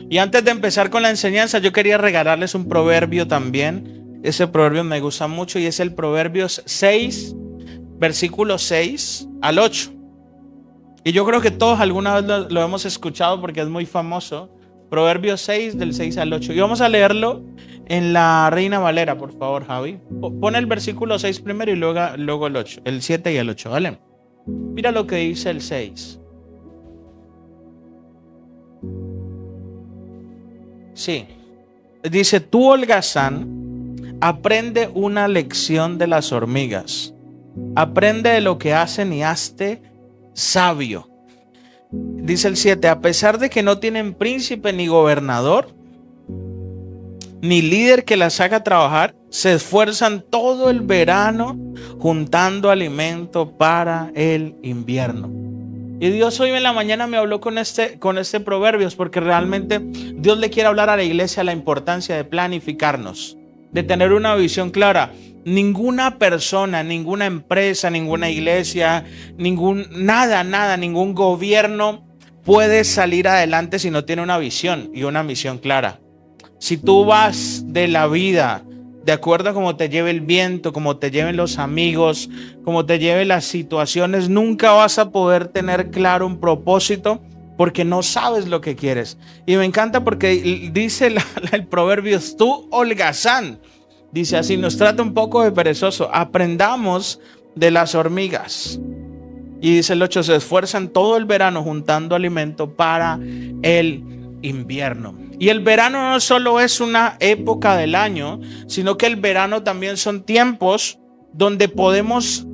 Y antes de empezar con la enseñanza, yo quería regalarles un proverbio también. Ese proverbio me gusta mucho y es el Proverbios 6, versículo 6 al 8. Y yo creo que todos alguna vez lo hemos escuchado porque es muy famoso. Proverbios 6, del 6 al 8. Y vamos a leerlo en la Reina Valera, por favor, Javi. Pon el versículo 6 primero y luego el 8, el 7 y el 8, ¿vale? Mira lo que dice el 6. Sí. Dice, tú, holgazán, aprende una lección de las hormigas. Aprende de lo que hacen y hazte sabio. Dice el 7, a pesar de que no tienen príncipe ni gobernador, ni líder que las haga trabajar, se esfuerzan todo el verano juntando alimento para el invierno. Y Dios hoy en la mañana me habló con este proverbios porque realmente Dios le quiere hablar a la iglesia la importancia de planificarnos, de tener una visión clara. Ninguna persona, ninguna empresa, ninguna iglesia, ningún gobierno puede salir adelante si no tiene una visión y una misión clara. Si tú vas de la vida de acuerdo a cómo te lleve el viento, cómo te lleven los amigos, cómo te lleven las situaciones, nunca vas a poder tener claro un propósito porque no sabes lo que quieres. Y me encanta porque dice el proverbio, tú, holgazán, dice así, nos trata un poco de perezoso. Aprendamos de las hormigas. Y dice el 8, se esfuerzan todo el verano juntando alimento para el invierno. Y el verano no solo es una época del año, sino que el verano también son tiempos donde podemos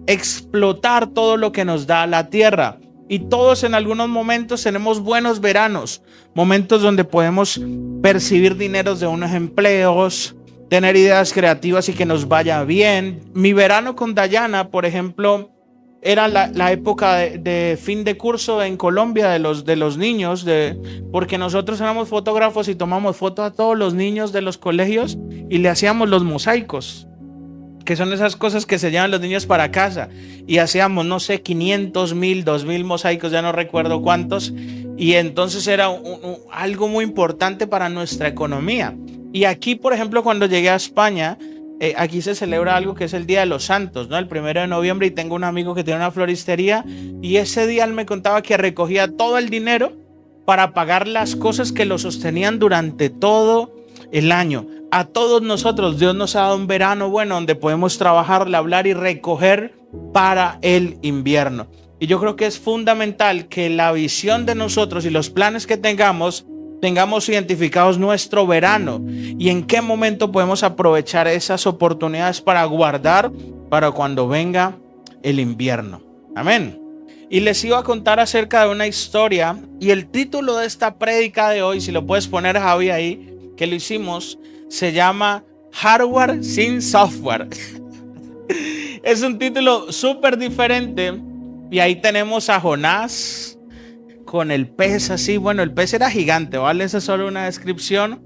explotar todo lo que nos da la tierra. Y todos en algunos momentos tenemos buenos veranos, momentos donde podemos percibir dineros de unos empleos, tener ideas creativas y que nos vaya bien. Mi verano con Dayana, por ejemplo, era la época de fin de curso en Colombia de los niños, porque nosotros éramos fotógrafos y tomamos fotos a todos los niños de los colegios y le hacíamos los mosaicos, que son esas cosas que se llevan los niños para casa, y hacíamos, no sé, 500, 1000, 2000 mosaicos, ya no recuerdo cuántos, y entonces era algo muy importante para nuestra economía. Y aquí, por ejemplo, cuando llegué a España, aquí se celebra algo que es el Día de los Santos, ¿no? El 1 de noviembre, y tengo un amigo que tiene una floristería y ese día él me contaba que recogía todo el dinero para pagar las cosas que lo sostenían durante todo el año. A todos nosotros Dios nos ha dado un verano bueno donde podemos trabajar, hablar y recoger para el invierno. Y yo creo que es fundamental que la visión de nosotros y los planes que tengamos identificados nuestro verano y en qué momento podemos aprovechar esas oportunidades para guardar para cuando venga el invierno. Amén. Y les iba a contar acerca de una historia y el título de esta prédica de hoy, si lo puedes poner, Javi, ahí, que lo hicimos, se llama Hardware sin Software. Es un título súper diferente y ahí tenemos a Jonás con el pez así. Bueno, el pez era gigante, ¿vale? Esa es solo una descripción.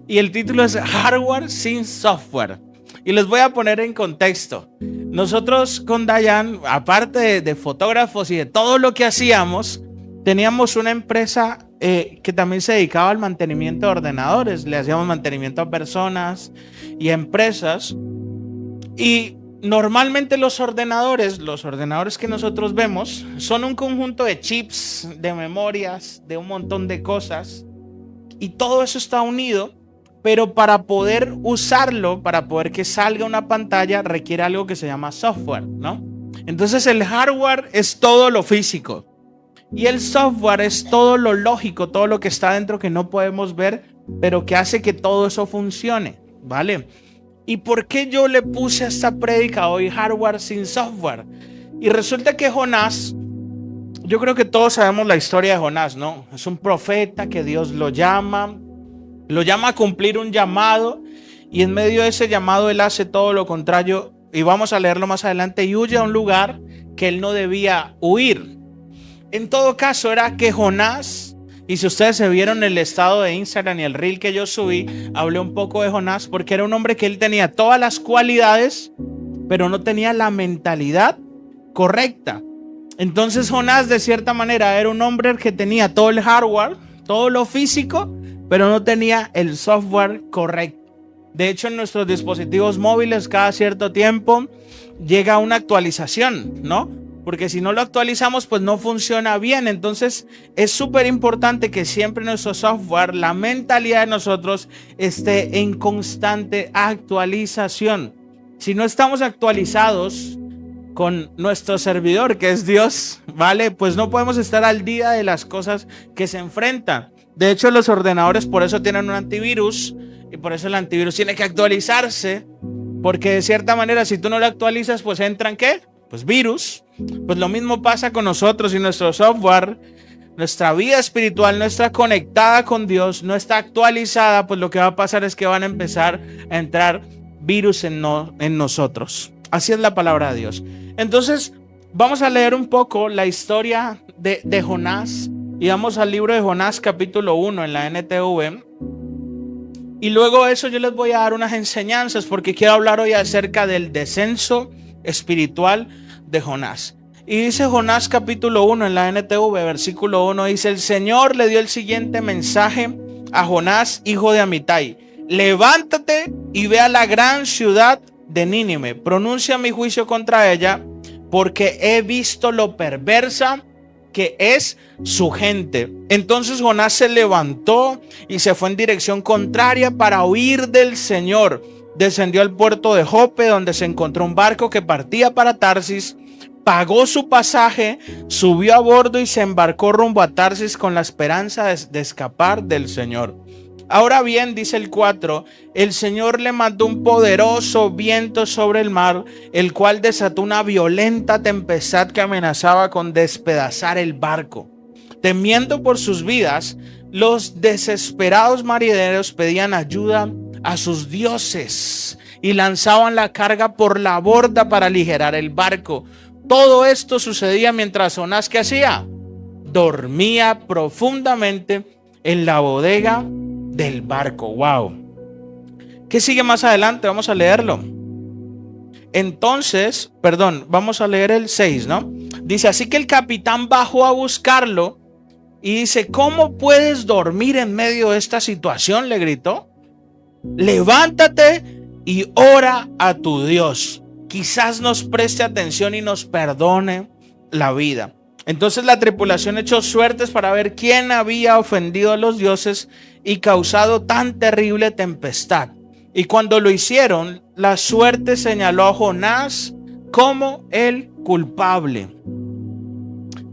Y el título es Hardware sin Software. Y les voy a poner en contexto. Nosotros con Dayan, aparte de fotógrafos y de todo lo que hacíamos, teníamos una empresa que también se dedicaba al mantenimiento de ordenadores. Le hacíamos mantenimiento a personas y a empresas. Y normalmente los ordenadores que nosotros vemos son un conjunto de chips, de memorias, de un montón de cosas, y todo eso está unido, pero para poder usarlo, para poder que salga una pantalla, requiere algo que se llama software, ¿no? Entonces el hardware es todo lo físico y el software es todo lo lógico, todo lo que está dentro que no podemos ver, pero que hace que todo eso funcione, ¿vale? ¿Y por qué yo le puse a esta prédica hoy Hardware sin Software? Y resulta que Jonás, yo creo que todos sabemos la historia de Jonás, ¿no? Es un profeta que Dios lo llama a cumplir un llamado, y en medio de ese llamado él hace todo lo contrario, y vamos a leerlo más adelante, y huye a un lugar que él no debía huir. En todo caso, era que Jonás, y si ustedes se vieron el estado de Instagram y el reel que yo subí, hablé un poco de Jonás porque era un hombre que él tenía todas las cualidades, pero no tenía la mentalidad correcta. Entonces Jonás de cierta manera era un hombre que tenía todo el hardware, todo lo físico, pero no tenía el software correcto. De hecho, en nuestros dispositivos móviles cada cierto tiempo llega una actualización, ¿no? Porque si no lo actualizamos, pues no funciona bien. Entonces es súper importante que siempre nuestro software, la mentalidad de nosotros esté en constante actualización. Si no estamos actualizados con nuestro servidor, que es Dios, ¿vale? Pues no podemos estar al día de las cosas que se enfrentan. De hecho, los ordenadores por eso tienen un antivirus y por eso el antivirus tiene que actualizarse, porque de cierta manera si tú no lo actualizas, pues entran ¿qué? Pues virus. Pues lo mismo pasa con nosotros y nuestro software. Nuestra vida espiritual no está conectada con Dios, no está actualizada, pues lo que va a pasar es que van a empezar a entrar virus en nosotros. Así es la palabra de Dios. Entonces vamos a leer un poco la historia de Jonás y vamos al libro de Jonás capítulo 1 en la NTV. Y luego de eso yo les voy a dar unas enseñanzas porque quiero hablar hoy acerca del descenso espiritual de Jonás. Y dice Jonás capítulo 1 en la NTV, versículo 1, dice: el Señor le dio el siguiente mensaje a Jonás, hijo de Amitai: levántate y ve a la gran ciudad de Nínive, pronuncia mi juicio contra ella, porque he visto lo perversa que es su gente. Entonces Jonás se levantó y se fue en dirección contraria para huir del Señor. Descendió al puerto de Jope, donde se encontró un barco que partía para Tarsis. Pagó su pasaje, subió a bordo y se embarcó rumbo a Tarsis con la esperanza de escapar del Señor. Ahora bien, dice el 4, el Señor le mandó un poderoso viento sobre el mar, el cual desató una violenta tempestad que amenazaba con despedazar el barco. Temiendo por sus vidas, los desesperados marineros pedían ayuda a sus dioses y lanzaban la carga por la borda para aligerar el barco. Todo esto sucedía mientras Jonás, ¿qué hacía? Dormía profundamente en la bodega del barco. Wow. ¿Qué sigue más adelante? Vamos a leerlo. Entonces, vamos a leer el 6, ¿no? Dice: así que el capitán bajó a buscarlo y dice: ¿cómo puedes dormir en medio de esta situación?, le gritó. Levántate y ora a tu Dios. Quizás nos preste atención y nos perdone la vida. Entonces la tripulación echó suertes para ver quién había ofendido a los dioses y causado tan terrible tempestad. Y cuando lo hicieron, la suerte señaló a Jonás como el culpable.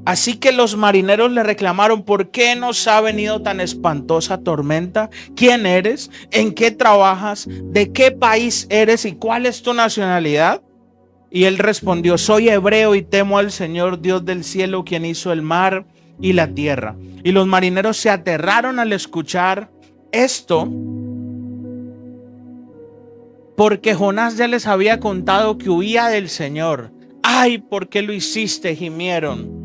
Así que los marineros le reclamaron: ¿por qué nos ha venido tan espantosa tormenta? ¿Quién eres? ¿En qué trabajas? ¿De qué país eres? ¿Y cuál es tu nacionalidad? Y él respondió: soy hebreo y temo al Señor Dios del cielo, quien hizo el mar y la tierra. Y los marineros se aterraron al escuchar esto, porque Jonás ya les había contado que huía del Señor. ¡Ay, por qué lo hiciste!, gimieron.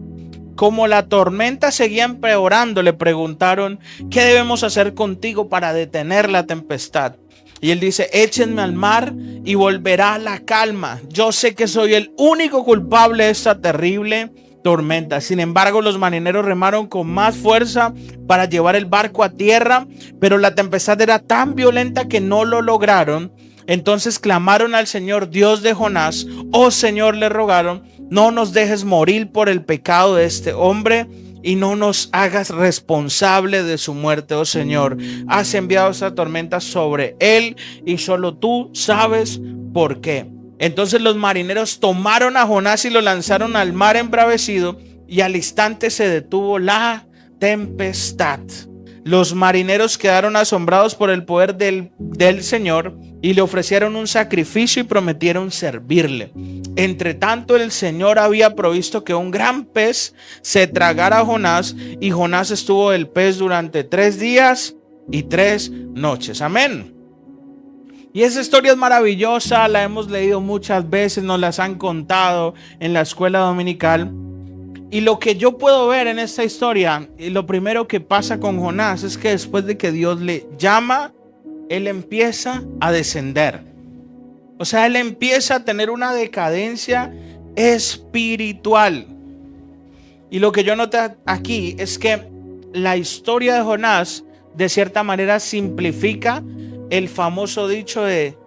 Como la tormenta seguía empeorando, le preguntaron: ¿qué debemos hacer contigo para detener la tempestad? Y él dice: échenme al mar y volverá la calma. Yo sé que soy el único culpable de esta terrible tormenta. Sin embargo, los marineros remaron con más fuerza para llevar el barco a tierra, pero la tempestad era tan violenta que no lo lograron. Entonces clamaron al Señor, Dios de Jonás: oh Señor, le rogaron, no nos dejes morir por el pecado de este hombre y no nos hagas responsable de su muerte. Oh Señor, has enviado esta tormenta sobre él y solo tú sabes por qué. Entonces los marineros tomaron a Jonás y lo lanzaron al mar embravecido, y al instante se detuvo la tempestad. Los marineros quedaron asombrados por el poder del Señor y le ofrecieron un sacrificio y prometieron servirle. Entre tanto, el Señor había provisto que un gran pez se tragara a Jonás, y Jonás estuvo del pez durante 3 días y 3 noches. Amén. Y esa historia es maravillosa, la hemos leído muchas veces, nos las han contado en la escuela dominical. Y lo que yo puedo ver en esta historia, y lo primero que pasa con Jonás, es que después de que Dios le llama, él empieza a descender. O sea, él empieza a tener una decadencia espiritual. Y lo que yo noté aquí es que la historia de Jonás de cierta manera simplifica el famoso dicho de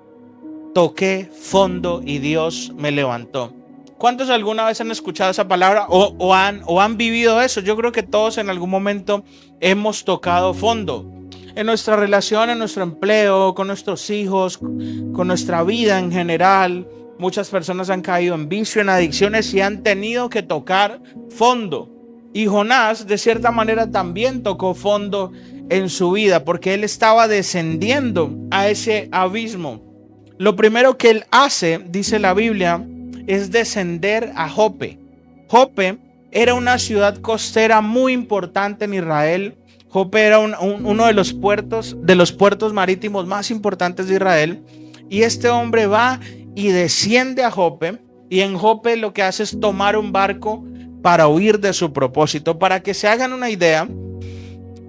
toqué fondo y Dios me levantó. ¿Cuántos alguna vez han escuchado esa palabra o han vivido eso? Yo creo que todos en algún momento hemos tocado fondo. En nuestra relación, en nuestro empleo, con nuestros hijos, con nuestra vida en general. Muchas personas han caído en vicio, en adicciones y han tenido que tocar fondo. Y Jonás, de cierta manera, también tocó fondo en su vida porque él estaba descendiendo a ese abismo. Lo primero que él hace, dice la Biblia, es descender a Jope. Jope era una ciudad costera muy importante en Israel. Jope era uno de los puertos marítimos más importantes de Israel. Y este hombre va y desciende a Jope. Y en Jope lo que hace es tomar un barco para huir de su propósito. Para que se hagan una idea,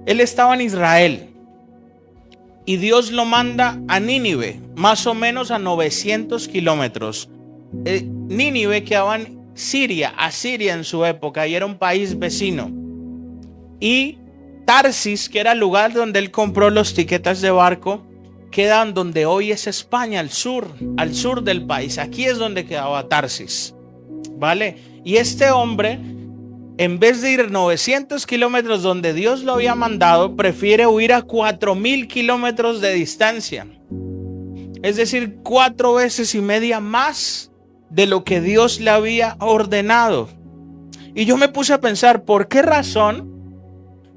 él estaba en Israel. Y Dios lo manda a Nínive, más o menos a 900 kilómetros. Nínive quedaba en Asiria en su época, y era un país vecino. Y Tarsis, que era el lugar donde él compró los tiquetes de barco, quedan donde hoy es España, al sur del país. Aquí es donde quedaba Tarsis, ¿vale? Y este hombre, en vez de ir 900 kilómetros donde Dios lo había mandado, prefiere huir a 4000 kilómetros de distancia. Es decir, 4 veces y media más de lo que Dios le había ordenado. Y yo me puse a pensar, ¿por qué razón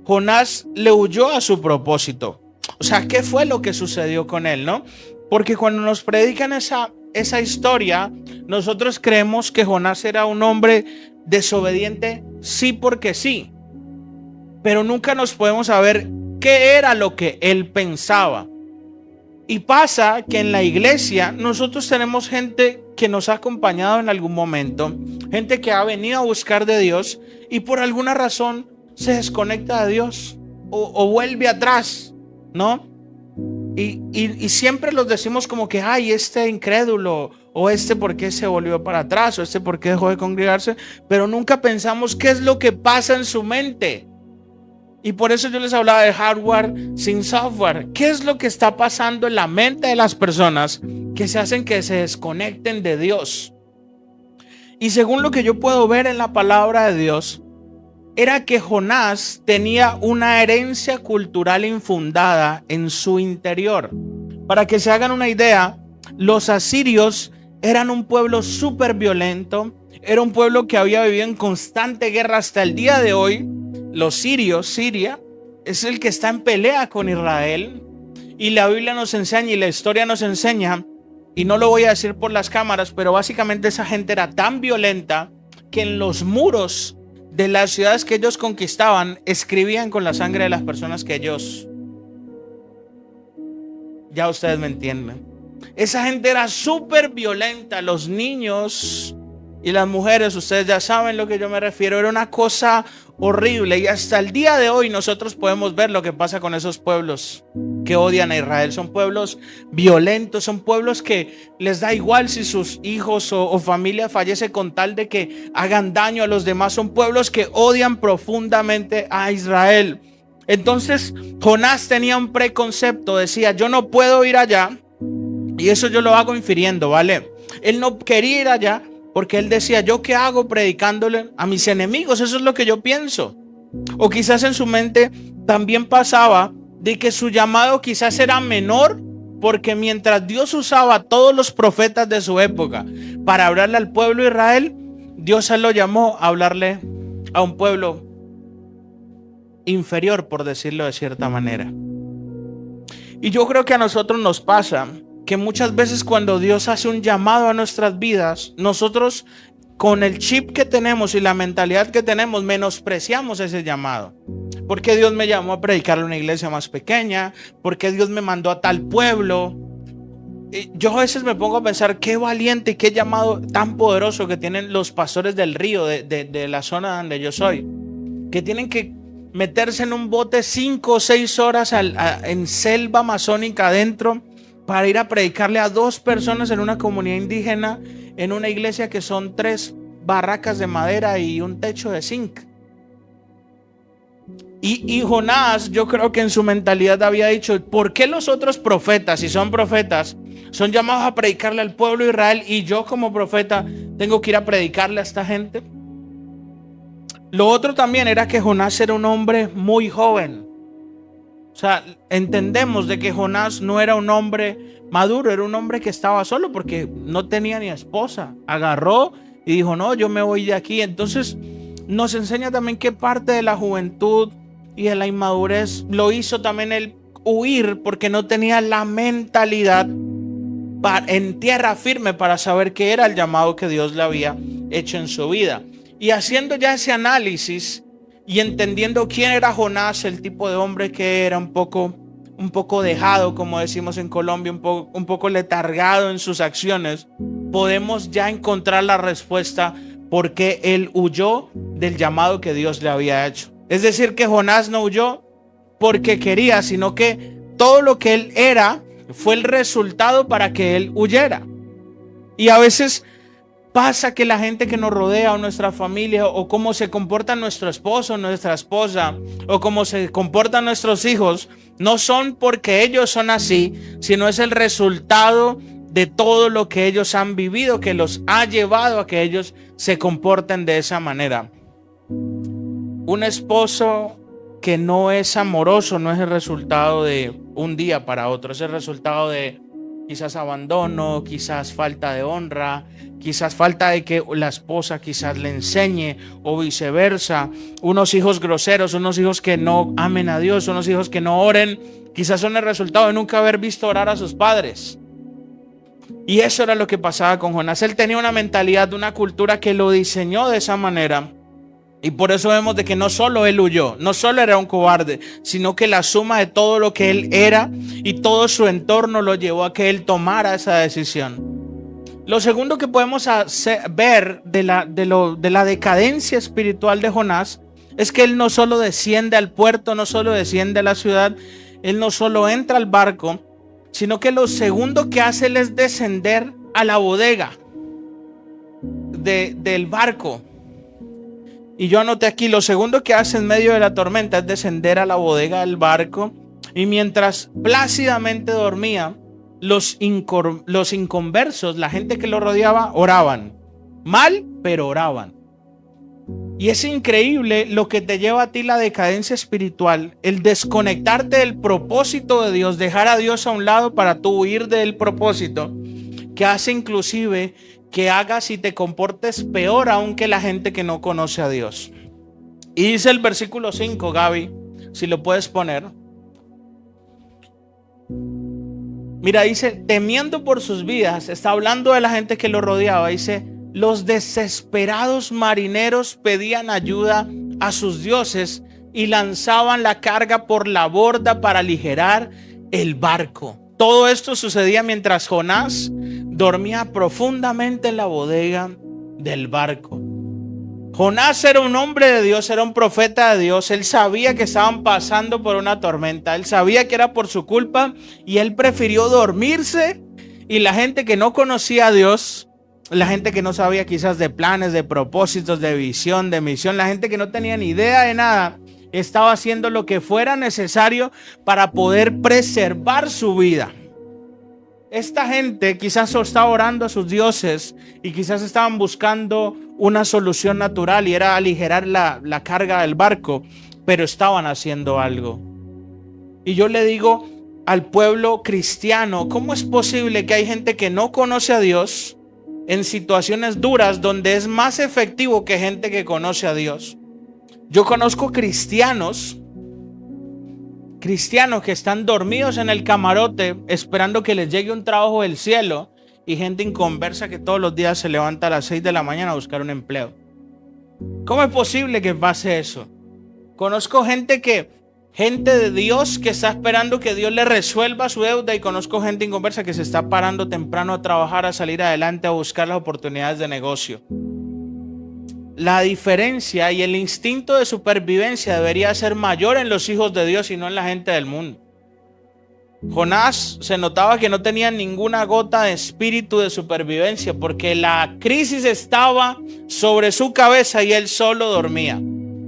Jonás le huyó a su propósito? O sea, ¿qué fue lo que sucedió con él, no? Porque cuando nos predican esa historia, nosotros creemos que Jonás era un hombre desobediente, sí porque sí. Pero nunca nos podemos saber qué era lo que él pensaba. Y pasa que en la iglesia nosotros tenemos gente que nos ha acompañado en algún momento, gente que ha venido a buscar de Dios y por alguna razón se desconecta de Dios o vuelve atrás, ¿no? Y siempre los decimos como que, ay, este incrédulo, o este por qué se volvió para atrás, o este por qué dejó de congregarse, pero nunca pensamos qué es lo que pasa en su mente. Y por eso yo les hablaba de hardware sin software. ¿Qué es lo que está pasando en la mente de las personas que se hacen que se desconecten de Dios? Y según lo que yo puedo ver en la palabra de Dios, era que Jonás tenía una herencia cultural infundada en su interior. Para que se hagan una idea, los asirios eran un pueblo súper violento, era un pueblo que había vivido en constante guerra hasta el día de hoy. Los sirios, Siria, es el que está en pelea con Israel. Y la Biblia nos enseña y la historia nos enseña, y no lo voy a decir por las cámaras, pero básicamente esa gente era tan violenta que en los muros de las ciudades que ellos conquistaban escribían con la sangre de las personas que ellos... Ya ustedes me entienden. Esa gente era súper violenta. Los niños y las mujeres, ustedes ya saben lo que yo me refiero. Era una cosa horrible. Y hasta el día de hoy nosotros podemos ver lo que pasa con esos pueblos que odian a Israel. Son pueblos violentos, son pueblos que les da igual si sus hijos o familia fallece con tal de que hagan daño a los demás. Son pueblos que odian profundamente a Israel. Entonces Jonás tenía un preconcepto, decía, yo no puedo ir allá, y eso yo lo hago infiriendo, ¿vale? Él no quería ir allá porque él decía, ¿yo qué hago predicándole a mis enemigos? Eso es lo que yo pienso. O quizás en su mente también pasaba de que su llamado quizás era menor, porque mientras Dios usaba a todos los profetas de su época para hablarle al pueblo de Israel, Dios lo llamó a hablarle a un pueblo inferior, por decirlo de cierta manera. Y yo creo que a nosotros nos pasa que muchas veces cuando Dios hace un llamado a nuestras vidas, nosotros con el chip que tenemos y la mentalidad que tenemos menospreciamos ese llamado. ¿Por qué Dios me llamó a predicar en una iglesia más pequeña? ¿Por qué Dios me mandó a tal pueblo? Yo a veces me pongo a pensar qué valiente y qué llamado tan poderoso que tienen los pastores del río, de la zona donde yo soy, que tienen que meterse en un bote 5 o 6 horas en selva amazónica adentro para ir a predicarle a 2 personas en una comunidad indígena, en una iglesia que son 3 barracas de madera y un techo de zinc. Y Jonás, yo creo que en su mentalidad había dicho, ¿por qué los otros profetas, si son profetas, son llamados a predicarle al pueblo de Israel y yo como profeta tengo que ir a predicarle a esta gente? Lo otro también era que Jonás era un hombre muy joven. O sea, entendemos de que Jonás no era un hombre maduro, era un hombre que estaba solo porque no tenía ni esposa. Agarró y dijo, no, yo me voy de aquí. Entonces nos enseña también que parte de la juventud y de la inmadurez lo hizo también el huir porque no tenía la mentalidad en tierra firme para saber qué era el llamado que Dios le había hecho en su vida. Y haciendo ya ese análisis y entendiendo quién era Jonás, el tipo de hombre que era un poco dejado, como decimos en Colombia, un poco letargado en sus acciones, podemos ya encontrar la respuesta por qué él huyó del llamado que Dios le había hecho. Es decir, que Jonás no huyó porque quería, sino que todo lo que él era fue el resultado para que él huyera. Y a veces pasa que la gente que nos rodea o nuestra familia o cómo se comporta nuestro esposo, nuestra esposa o cómo se comportan nuestros hijos no son porque ellos son así, sino es el resultado de todo lo que ellos han vivido que los ha llevado a que ellos se comporten de esa manera. Un esposo que no es amoroso no es el resultado de un día para otro, es el resultado de quizás abandono, quizás falta de honra, quizás falta de que la esposa quizás le enseñe o viceversa. Unos hijos groseros, unos hijos que no amen a Dios, unos hijos que no oren, quizás son el resultado de nunca haber visto orar a sus padres. Y eso era lo que pasaba con Jonás. Él tenía una mentalidad de una cultura que lo diseñó de esa manera. Y por eso vemos de que no solo él huyó, no solo era un cobarde, sino que la suma de todo lo que él era y todo su entorno lo llevó a que él tomara esa decisión. Lo segundo que podemos ver de la decadencia espiritual de Jonás es que él no solo desciende al puerto, no solo desciende a la ciudad, él no solo entra al barco, sino que lo segundo que hace él es descender a la bodega del barco. Y yo anoté aquí, lo segundo que hace en medio de la tormenta es descender a la bodega del barco. Y mientras plácidamente dormía, los inconversos, la gente que lo rodeaba, oraban. Mal, pero oraban. Y es increíble lo que te lleva a ti la decadencia espiritual, el desconectarte del propósito de Dios, dejar a Dios a un lado para tú huir del propósito, que hace inclusive que hagas y te comportes peor aún que la gente que no conoce a Dios. Y dice el versículo 5, Gaby, si lo puedes poner. Mira, dice, temiendo por sus vidas, está hablando de la gente que lo rodeaba, dice, los desesperados marineros pedían ayuda a sus dioses y lanzaban la carga por la borda para aligerar el barco. Todo esto sucedía mientras Jonás dormía profundamente en la bodega del barco. Jonás era un hombre de Dios, era un profeta de Dios. Él sabía que estaban pasando por una tormenta. Él sabía que era por su culpa y él prefirió dormirse. Y la gente que no conocía a Dios, la gente que no sabía quizás de planes, de propósitos, de visión, de misión, la gente que no tenía ni idea de nada, estaba haciendo lo que fuera necesario para poder preservar su vida. Esta gente quizás estaba orando a sus dioses y quizás estaban buscando una solución natural y era aligerar la carga del barco, pero estaban haciendo algo. Y yo le digo al pueblo cristiano, ¿cómo es posible que hay gente que no conoce a Dios en situaciones duras donde es más efectivo que gente que conoce a Dios? Yo conozco cristianos que están dormidos en el camarote esperando que les llegue un trabajo del cielo y gente inconversa que todos los días se levanta a las 6 de la mañana a buscar un empleo. ¿Cómo es posible que pase eso? Conozco gente de Dios que está esperando que Dios le resuelva su deuda y conozco gente inconversa que se está parando temprano a trabajar, a salir adelante, a buscar las oportunidades de negocio. La diferencia y el instinto de supervivencia debería ser mayor en los hijos de Dios y no en la gente del mundo. Jonás se notaba que no tenía ninguna gota de espíritu de supervivencia porque la crisis estaba sobre su cabeza y él solo dormía.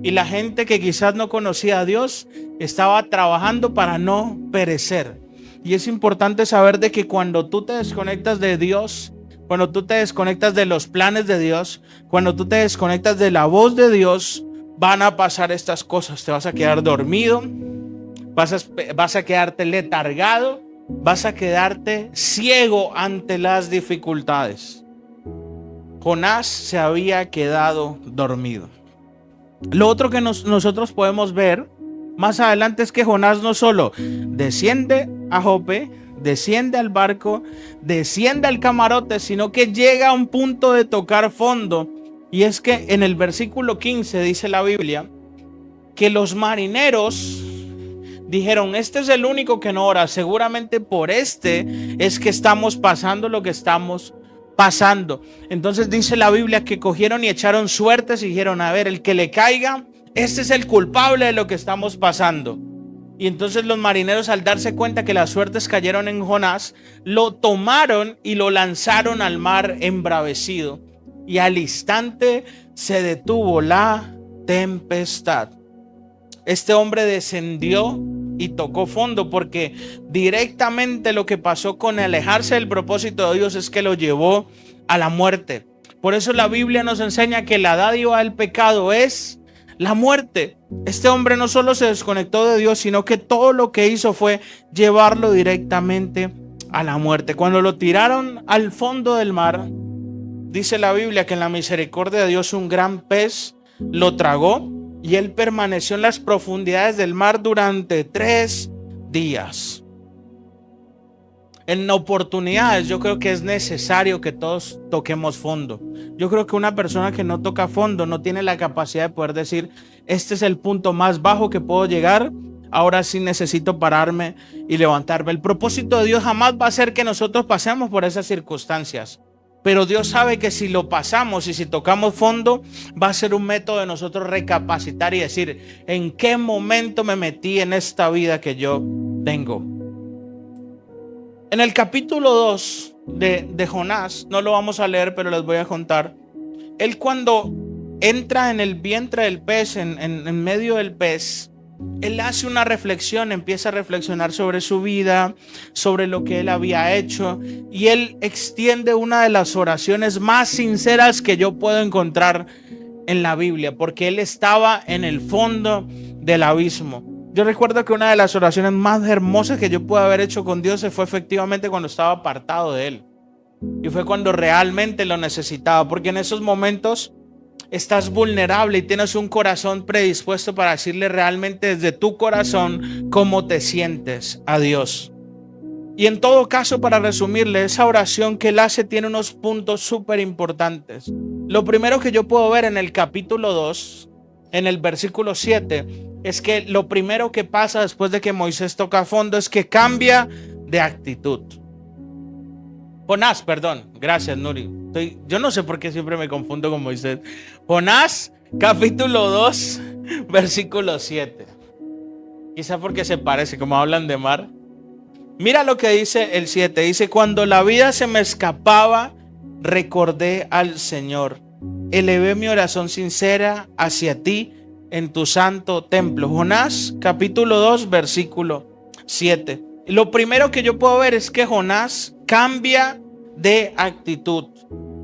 Y la gente que quizás no conocía a Dios estaba trabajando para no perecer. Y es importante saber de que cuando tú te desconectas de Dios, cuando tú te desconectas de los planes de Dios, cuando tú te desconectas de la voz de Dios, van a pasar estas cosas. Te vas a quedar dormido, vas a quedarte letargado, vas a quedarte ciego ante las dificultades. Jonás se había quedado dormido. Lo otro que nosotros podemos ver más adelante es que Jonás no solo desciende a Jope, desciende al barco, desciende al camarote, sino que llega a un punto de tocar fondo. Y es que en el versículo 15 dice la Biblia que los marineros dijeron: este es el único que no ora, seguramente por este es que estamos pasando lo que estamos pasando. Entonces dice la Biblia que cogieron y echaron suertes y dijeron: a ver, el que le caiga, este es el culpable de lo que estamos pasando. Y entonces los marineros, al darse cuenta que las suertes cayeron en Jonás, lo tomaron y lo lanzaron al mar embravecido. Y al instante se detuvo la tempestad. Este hombre descendió y tocó fondo, porque directamente lo que pasó con alejarse del propósito de Dios es que lo llevó a la muerte. Por eso la Biblia nos enseña que la dádiva del pecado es la muerte. Este hombre no solo se desconectó de Dios, sino que todo lo que hizo fue llevarlo directamente a la muerte. Cuando lo tiraron al fondo del mar, dice la Biblia que en la misericordia de Dios un gran pez lo tragó y él permaneció en las profundidades del mar durante 3 días. En oportunidades yo creo que es necesario que todos toquemos fondo. Yo creo que una persona que no toca fondo no tiene la capacidad de poder decir: este es el punto más bajo que puedo llegar, ahora sí necesito pararme y levantarme. El propósito de Dios jamás va a ser que nosotros pasemos por esas circunstancias. Pero Dios sabe que si lo pasamos y si tocamos fondo, va a ser un método de nosotros recapacitar y decir: ¿en qué momento me metí en esta vida que yo tengo? En el capítulo 2 de Jonás, no lo vamos a leer, pero les voy a contar. Él, cuando entra en el vientre del pez, en medio del pez, él hace una reflexión, empieza a reflexionar sobre su vida, sobre lo que él había hecho, y él extiende una de las oraciones más sinceras que yo puedo encontrar en la Biblia, porque él estaba en el fondo del abismo. Yo recuerdo que una de las oraciones más hermosas que yo pude haber hecho con Dios fue efectivamente cuando estaba apartado de él, y fue cuando realmente lo necesitaba, porque en esos momentos estás vulnerable y tienes un corazón predispuesto para decirle realmente desde tu corazón cómo te sientes a Dios. Y en todo caso, para resumirle, esa oración que él hace tiene unos puntos súper importantes. Lo primero que yo puedo ver en el capítulo 2, en el versículo 7, es que lo primero que pasa después de que Moisés toca fondo es que cambia de actitud. Jonás, perdón, gracias Nuri. Yo no sé por qué siempre me confundo con Moisés. Jonás, capítulo 2, versículo 7. Quizá porque se parece, como hablan de mar. Mira lo que dice el 7. Dice: cuando la vida se me escapaba, recordé al Señor. Elevé mi oración sincera hacia ti en tu santo templo. Jonás, capítulo 2, versículo 7. Lo primero que yo puedo ver es que Jonás cambia de actitud.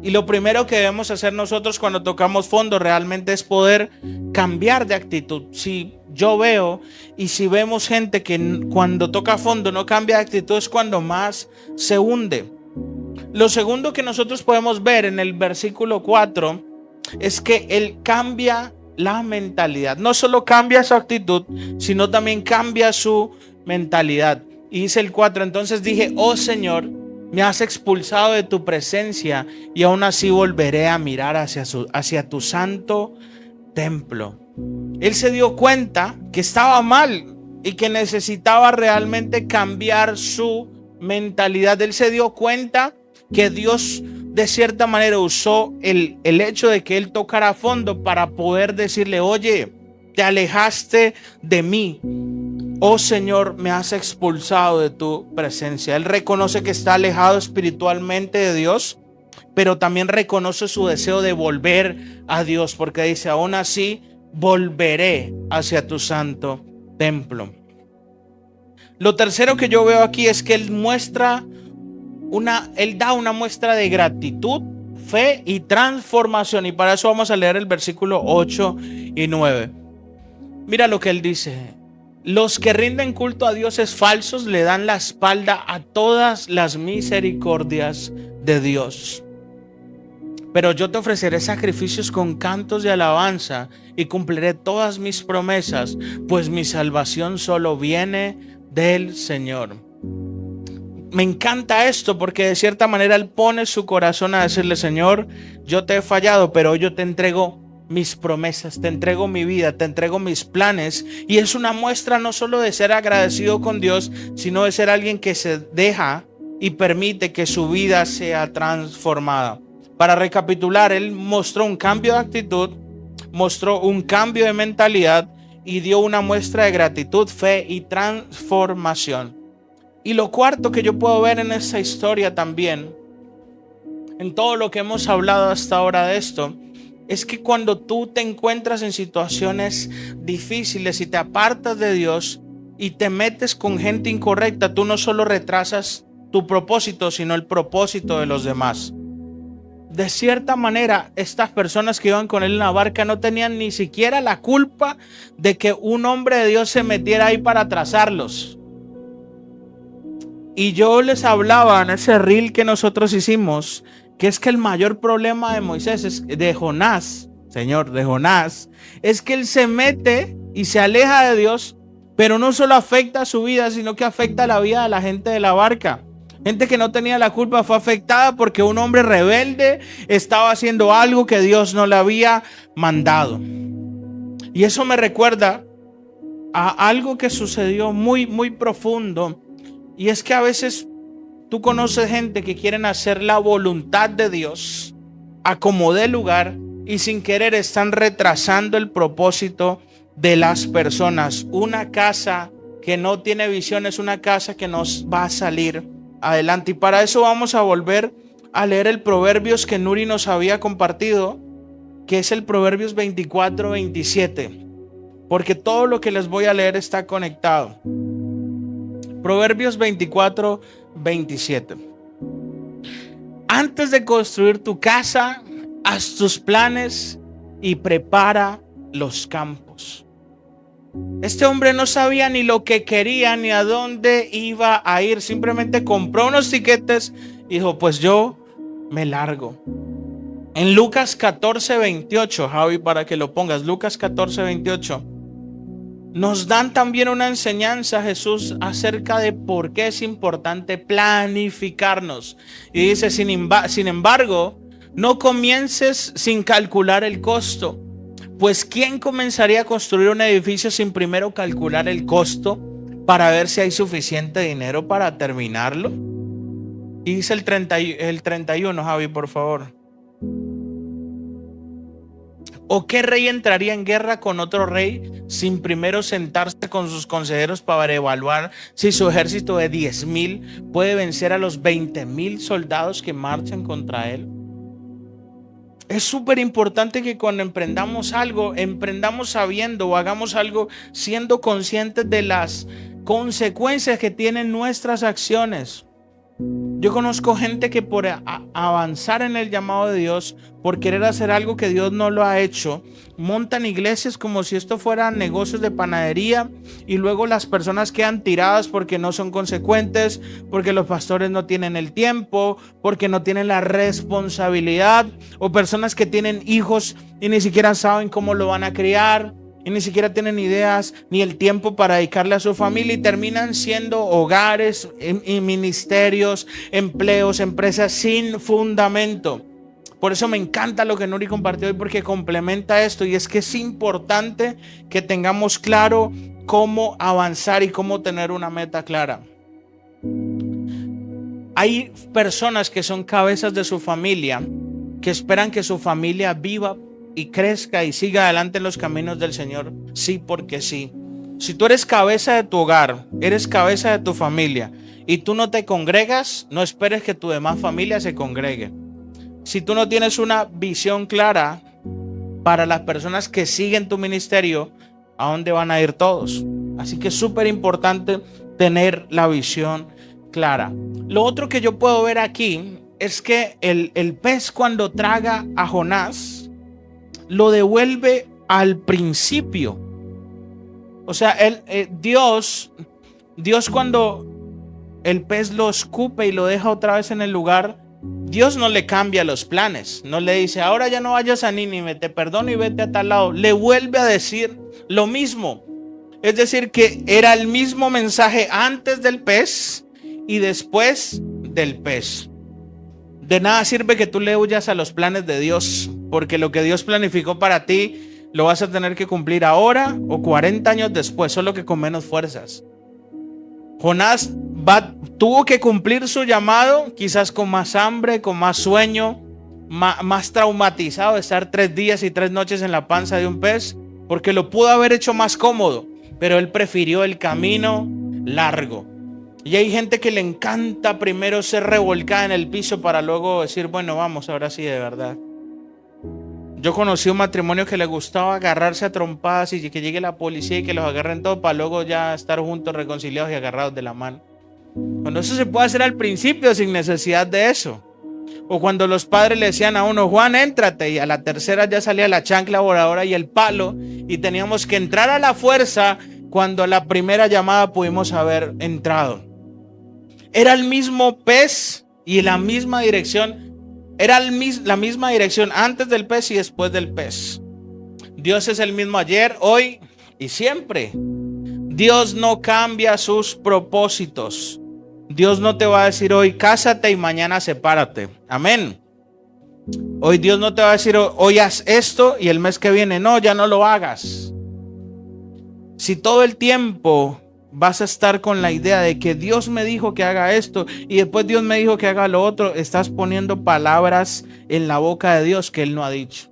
Y lo primero que debemos hacer nosotros cuando tocamos fondo realmente es poder cambiar de actitud. Si yo veo y si vemos gente que cuando toca fondo no cambia de actitud, es cuando más se hunde. Lo segundo que nosotros podemos ver en el versículo 4 es que él cambia la mentalidad. No solo cambia su actitud, sino también cambia su mentalidad. Y dice el 4: entonces dije: oh Señor, me has expulsado de tu presencia y aún así volveré a mirar hacia tu santo templo. Él se dio cuenta que estaba mal y que necesitaba realmente cambiar su mentalidad. Él se dio cuenta que Dios de cierta manera usó el hecho de que él tocara a fondo para poder decirle: oye, te alejaste de mí. Oh Señor, me has expulsado de tu presencia. Él reconoce que está alejado espiritualmente de Dios, pero también reconoce su deseo de volver a Dios, porque dice: aún así volveré hacia tu santo templo. Lo tercero que yo veo aquí es que él da una muestra de gratitud, fe y transformación. Y para eso vamos a leer el versículo 8 y 9. Mira lo que él dice. Los que rinden culto a dioses falsos le dan la espalda a todas las misericordias de Dios. Pero yo te ofreceré sacrificios con cantos de alabanza y cumpliré todas mis promesas, pues mi salvación solo viene del Señor. Me encanta esto porque de cierta manera él pone su corazón a decirle: Señor, yo te he fallado, pero hoy yo te entrego mis promesas, te entrego mi vida, te entrego mis planes. Y es una muestra no solo de ser agradecido con Dios, sino de ser alguien que se deja y permite que su vida sea transformada. Para recapitular, él mostró un cambio de actitud, mostró un cambio de mentalidad y dio una muestra de gratitud, fe y transformación. Y lo cuarto que yo puedo ver en esta historia también, en todo lo que hemos hablado hasta ahora de esto, es que cuando tú te encuentras en situaciones difíciles y te apartas de Dios y te metes con gente incorrecta, tú no solo retrasas tu propósito, sino el propósito de los demás. De cierta manera, estas personas que iban con él en la barca no tenían ni siquiera la culpa de que un hombre de Dios se metiera ahí para atrasarlos. Y yo les hablaba en ese reel que nosotros hicimos, que es que el mayor problema de Moisés, de Jonás, es que él se mete y se aleja de Dios, pero no solo afecta a su vida, sino que afecta a la vida de la gente de la barca. Gente que no tenía la culpa fue afectada porque un hombre rebelde estaba haciendo algo que Dios no le había mandado. Y eso me recuerda a algo que sucedió muy, muy profundo. Y es que a veces tú conoces gente que quieren hacer la voluntad de Dios a como dé lugar y sin querer están retrasando el propósito de las personas. Una casa que no tiene visión es una casa que nos va a salir adelante. Y para eso vamos a volver a leer el Proverbios que Nuri nos había compartido, que es el Proverbios 24-27, porque todo lo que les voy a leer está conectado. Proverbios 24-27. Antes de construir tu casa, haz tus planes y prepara los campos. Este hombre no sabía ni lo que quería ni a dónde iba a ir. Simplemente compró unos tiquetes y dijo: pues yo me largo. En Lucas 14:28, Javi, para que lo pongas, Lucas 14:28, nos dan también una enseñanza Jesús acerca de por qué es importante planificarnos. Y dice: sin embargo, no comiences sin calcular el costo. Pues ¿quién comenzaría a construir un edificio sin primero calcular el costo para ver si hay suficiente dinero para terminarlo? Y dice el 31, Javi, por favor. ¿O qué rey entraría en guerra con otro rey sin primero sentarse con sus consejeros para evaluar si su ejército de 10,000 puede vencer a los 20,000 soldados que marchan contra él? Es súper importante que cuando emprendamos algo, emprendamos sabiendo o hagamos algo siendo conscientes de las consecuencias que tienen nuestras acciones. Yo conozco gente que por avanzar en el llamado de Dios, por querer hacer algo que Dios no lo ha hecho, montan iglesias como si esto fueran negocios de panadería y luego las personas quedan tiradas porque no son consecuentes, porque los pastores no tienen el tiempo, porque no tienen la responsabilidad, o personas que tienen hijos y ni siquiera saben cómo lo van a criar. Y ni siquiera tienen ideas ni el tiempo para dedicarle a su familia y terminan siendo hogares y ministerios, empleos, empresas sin fundamento. Por eso me encanta lo que Nuri compartió hoy, porque complementa esto, y es que es importante que tengamos claro cómo avanzar y cómo tener una meta clara. Hay personas que son cabezas de su familia, que esperan que su familia viva y crezca y siga adelante en los caminos del Señor, sí, porque sí. Si tú eres cabeza de tu hogar, eres cabeza de tu familia y tú no te congregas, no esperes que tu demás familia se congregue. Si tú no tienes una visión clara para las personas que siguen tu ministerio, ¿a dónde van a ir todos? Así que es súper importante tener la visión clara. Lo otro que yo puedo ver aquí es que el pez, cuando traga a Jonás, lo devuelve al principio. O sea, Dios cuando el pez lo escupe y lo deja otra vez en el lugar, Dios no le cambia los planes, no le dice, ahora ya no vayas a Nínive, te perdono y vete a tal lado. Le vuelve a decir lo mismo. Es decir, que era el mismo mensaje antes del pez y después del pez. De nada sirve que tú le huyas a los planes de Dios, porque lo que Dios planificó para ti lo vas a tener que cumplir ahora o 40 años después, solo que con menos fuerzas. Jonás tuvo que cumplir su llamado, quizás con más hambre, con más sueño, más traumatizado de estar 3 días y 3 noches en la panza de un pez, porque lo pudo haber hecho más cómodo, pero él prefirió el camino largo. Y hay gente que le encanta primero ser revolcada en el piso para luego decir, bueno, vamos, ahora sí de verdad. Yo conocí un matrimonio que le gustaba agarrarse a trompadas y que llegue la policía y que los agarren todos para luego ya estar juntos, reconciliados y agarrados de la mano. Cuando eso se puede hacer al principio sin necesidad de eso. O cuando los padres le decían a uno, Juan, éntrate, y a la tercera ya salía la chancla voladora y el palo, y teníamos que entrar a la fuerza cuando a la primera llamada pudimos haber entrado. Era el mismo pez y la misma dirección. Era la misma dirección antes del pez y después del pez. Dios es el mismo ayer, hoy y siempre. Dios no cambia sus propósitos. Dios no te va a decir hoy cásate y mañana sepárate. Amén. Hoy Dios no te va a decir hoy haz esto y el mes que viene no, ya no lo hagas. Si todo el tiempo vas a estar con la idea de que Dios me dijo que haga esto y después Dios me dijo que haga lo otro, estás poniendo palabras en la boca de Dios que Él no ha dicho.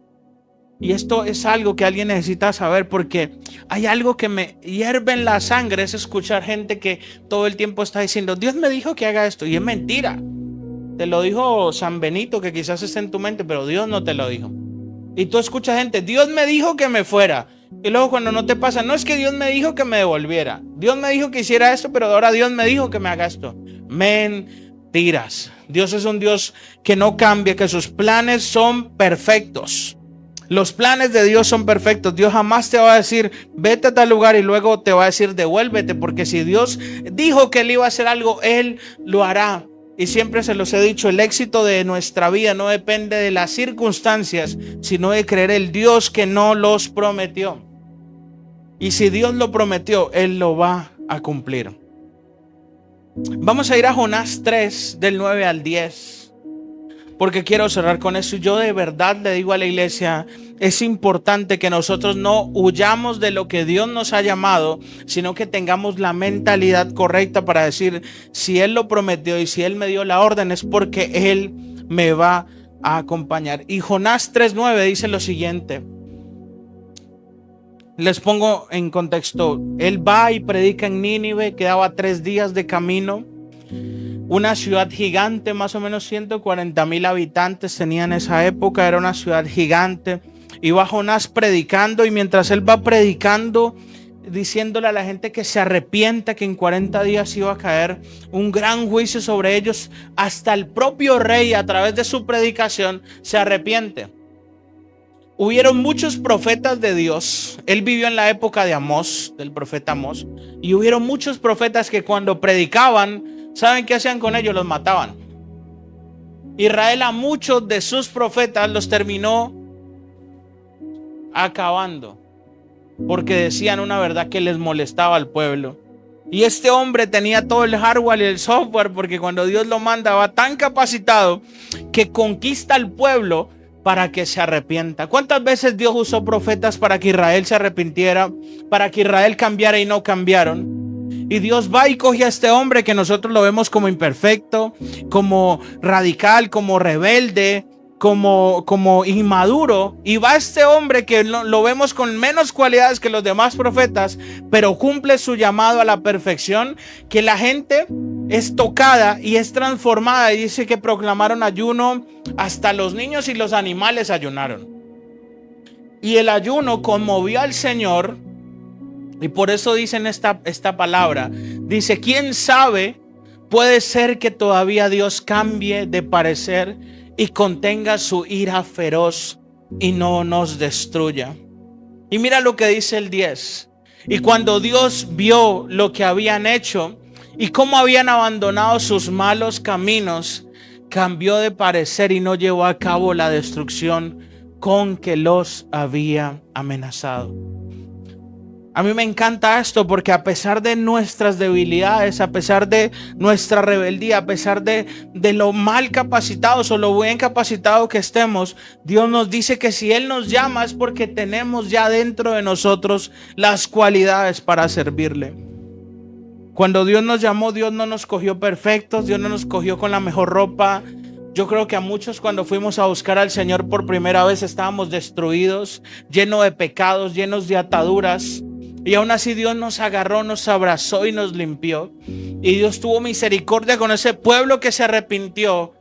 Y esto es algo que alguien necesita saber, porque hay algo que me hierve en la sangre, es escuchar gente que todo el tiempo está diciendo, Dios me dijo que haga esto, y es mentira. Te lo dijo San Benito, que quizás esté en tu mente, pero Dios no te lo dijo. Y tú escuchas gente, Dios me dijo que me fuera. Y luego cuando no te pasa, no es que Dios me dijo que me devolviera. Dios me dijo que hiciera esto, pero ahora Dios me dijo que me haga esto. Mentiras. Dios es un Dios que no cambia, que sus planes son perfectos. Los planes de Dios son perfectos. Dios jamás te va a decir, vete a tal lugar y luego te va a decir, devuélvete. Porque si Dios dijo que Él iba a hacer algo, Él lo hará. Y siempre se los he dicho, el éxito de nuestra vida no depende de las circunstancias, sino de creer el Dios que no los prometió. Y si Dios lo prometió, Él lo va a cumplir. Vamos a ir a Jonás 3, del 9 al 10, porque quiero cerrar con eso. Yo de verdad le digo a la iglesia, es importante que nosotros no huyamos de lo que Dios nos ha llamado, sino que tengamos la mentalidad correcta para decir, si Él lo prometió y si Él me dio la orden, es porque Él me va a acompañar. Y Jonás 3:9 dice lo siguiente. Les pongo en contexto. Él va y predica en Nínive, quedaba 3 días de camino. Una ciudad gigante, más o menos 140,000 habitantes tenía en esa época, era una ciudad gigante. Iba Jonás predicando, y mientras él va predicando, diciéndole a la gente que se arrepienta, que en 40 días iba a caer un gran juicio sobre ellos, hasta el propio rey, a través de su predicación, se arrepiente. Hubieron muchos profetas de Dios. Él vivió en la época de Amós, del profeta Amós, y hubieron muchos profetas que cuando predicaban, ¿saben qué hacían con ellos? Los mataban. Israel a muchos de sus profetas los terminó acabando, porque decían una verdad que les molestaba al pueblo. Y este hombre tenía todo el hardware y el software, porque cuando Dios lo manda va tan capacitado que conquista al pueblo para que se arrepienta. ¿Cuántas veces Dios usó profetas para que Israel se arrepintiera, para que Israel cambiara y no cambiaron? Y Dios va y coge a este hombre que nosotros lo vemos como imperfecto, como radical, como rebelde, como inmaduro, y va este hombre que lo vemos con menos cualidades que los demás profetas, pero cumple su llamado a la perfección, que la gente es tocada y es transformada, y dice que proclamaron ayuno, hasta los niños y los animales ayunaron. Y el ayuno conmovió al Señor. Y por eso dicen esta palabra. Dice, ¿quién sabe? Puede ser que todavía Dios cambie de parecer y contenga su ira feroz y no nos destruya. Y mira lo que dice el 10. Y cuando Dios vio lo que habían hecho y cómo habían abandonado sus malos caminos, cambió de parecer y no llevó a cabo la destrucción con que los había amenazado. A mí me encanta esto porque a pesar de nuestras debilidades, a pesar de nuestra rebeldía, a pesar de lo mal capacitados o lo bien capacitados que estemos, Dios nos dice que si Él nos llama es porque tenemos ya dentro de nosotros las cualidades para servirle. Cuando Dios nos llamó, Dios no nos cogió perfectos, Dios no nos cogió con la mejor ropa. Yo creo que a muchos cuando fuimos a buscar al Señor por primera vez estábamos destruidos, llenos de pecados, llenos de ataduras. Y aún así Dios nos agarró, nos abrazó y nos limpió. Y Dios tuvo misericordia con ese pueblo que se arrepintió.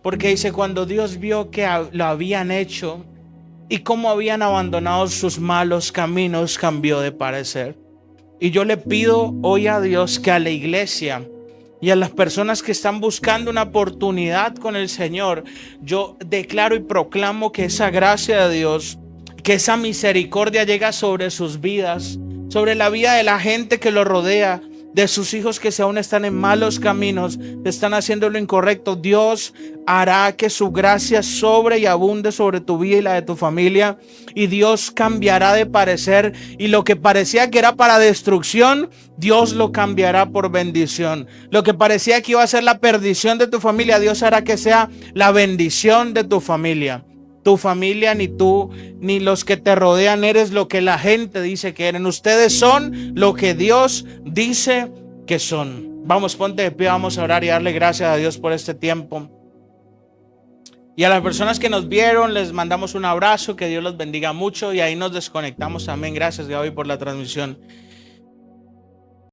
Porque dice, cuando Dios vio que lo habían hecho y cómo habían abandonado sus malos caminos, cambió de parecer. Y yo le pido hoy a Dios que a la iglesia y a las personas que están buscando una oportunidad con el Señor, yo declaro y proclamo que esa gracia de Dios, que esa misericordia llega sobre sus vidas, sobre la vida de la gente que lo rodea, de sus hijos que si aún están en malos caminos, están haciendo lo incorrecto. Dios hará que su gracia sobre y abunde sobre tu vida y la de tu familia. Y Dios cambiará de parecer. Y lo que parecía que era para destrucción, Dios lo cambiará por bendición. Lo que parecía que iba a ser la perdición de tu familia, Dios hará que sea la bendición de tu familia. Tu familia, ni tú, ni los que te rodean eres lo que la gente dice que eres. Ustedes son lo que Dios dice que son. Vamos, ponte de pie, vamos a orar y darle gracias a Dios por este tiempo. Y a las personas que nos vieron, les mandamos un abrazo, que Dios los bendiga mucho y ahí nos desconectamos. Amén. Gracias, Gaby, por la transmisión.